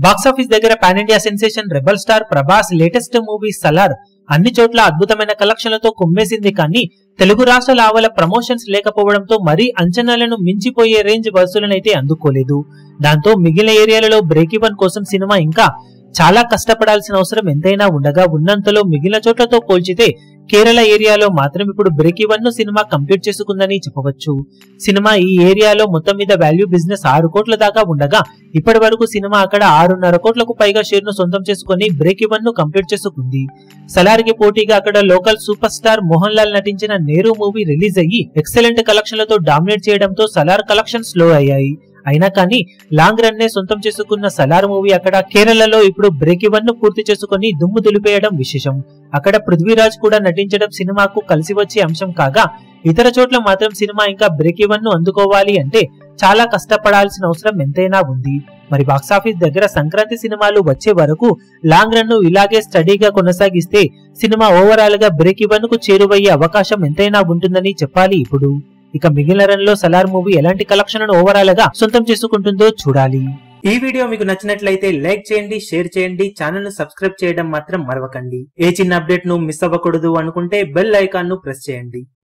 Box office దగ్గర pan India sensation rebel star Prabhas latest movie Salaar అన్ని చోట్ల అద్భుతమైన కలెక్షన్లతో కుమ్మేసింది. కానీ తెలుగు రాష్ట్రాల ఆవల ప్రమోషన్స్ లేకపోవడంతో మరీ అంచనాలను మించిపోయే రేంజ్ వసూలనైతే అందుకోలేదు. దాంతో మిగిలిన ఏరియాలలో బ్రేక్ ఈవెన్ కోసం సినిమా ఇంకా చాలా కష్టపడాల్సిన అవసరం ఎంతైనా ఉండగా ఉన్నంతలో మిగిలిన చోట్లతో పోల్చితే కేరళ ఏరియాలో మాత్రం ఇప్పుడు బ్రేక్ ఈవెన్ ను సినిమా కంప్లీట్ చేసుకుందని చెప్పవచ్చు. సినిమా ఈ ఏరియాలో మొత్తం మీద వాల్యూ బిజినెస్ 6 కోట్ల దాకా ఉండగా ఇప్పటి వరకు సినిమా అక్కడ 6.5 కోట్లకు పైగా షేర్ ను సొంతం చేసుకుని బ్రేక్ ఈవెన్ ను కంప్లీట్ చేసుకుంది. సలార్ కి పోటీగా అక్కడ local super star Mohan Lal నటించిన నేరు మూవీ రిలీజ్ అయ్యి ఎక్సలెంట్ కలెక్షన్లతో డామినేట్ చేయడంతో సలార్ కలెక్షన్ స్లో అయ్యాయి. అయినా కానీ లాంగ్ రన్ నే సొంతం చేసుకున్న సలార్ మూవీ అక్కడ కేరళలో ఇప్పుడు బ్రేక్ ఈవెన్ ను పూర్తి చేసుకుని దుమ్ము దులిపేయడం విశేషం. అక్కడ పృథ్వీరాజ్ కూడా నటించడం సినిమాకు కలిసి వచ్చే అంశం కాగా ఇతర చోట్ల మాత్రం సినిమా ఇంకా బ్రేక్ ఈవెన్ ను అందుకోవాలి అంటే చాలా కష్టపడాల్సిన అవసరం ఎంతైనా ఉంది. మరి బాక్సాఫీస్ దగ్గర సంక్రాంతి సినిమాలు వచ్చే వరకు లాంగ్ రన్ ను ఇలాగే స్టడీగా కొనసాగిస్తే సినిమా ఓవరాల్ గా బ్రేక్ ఈవెన్ కు చేరువయ్యే అవకాశం ఎంతైనా ఉంటుందని చెప్పాలి. ఇప్పుడు ఇక మిగిలిన రన్ లో సలార్ మూవీ ఎలాంటి కలెక్షన్ ఓవరాల్ గా సొంతం చేసుకుంటుందో చూడాలి. ఈ వీడియో మీకు నచ్చినట్లయితే లైక్ చేయండి, షేర్ చేయండి, ఛానల్ ను సబ్స్క్రైబ్ చేయడం మాత్రం మరవకండి. ఏ చిన్న అప్డేట్ ను మిస్ అవ్వకూడదు అనుకుంటే బెల్ ఐకాన్ ను ప్రెస్ చేయండి.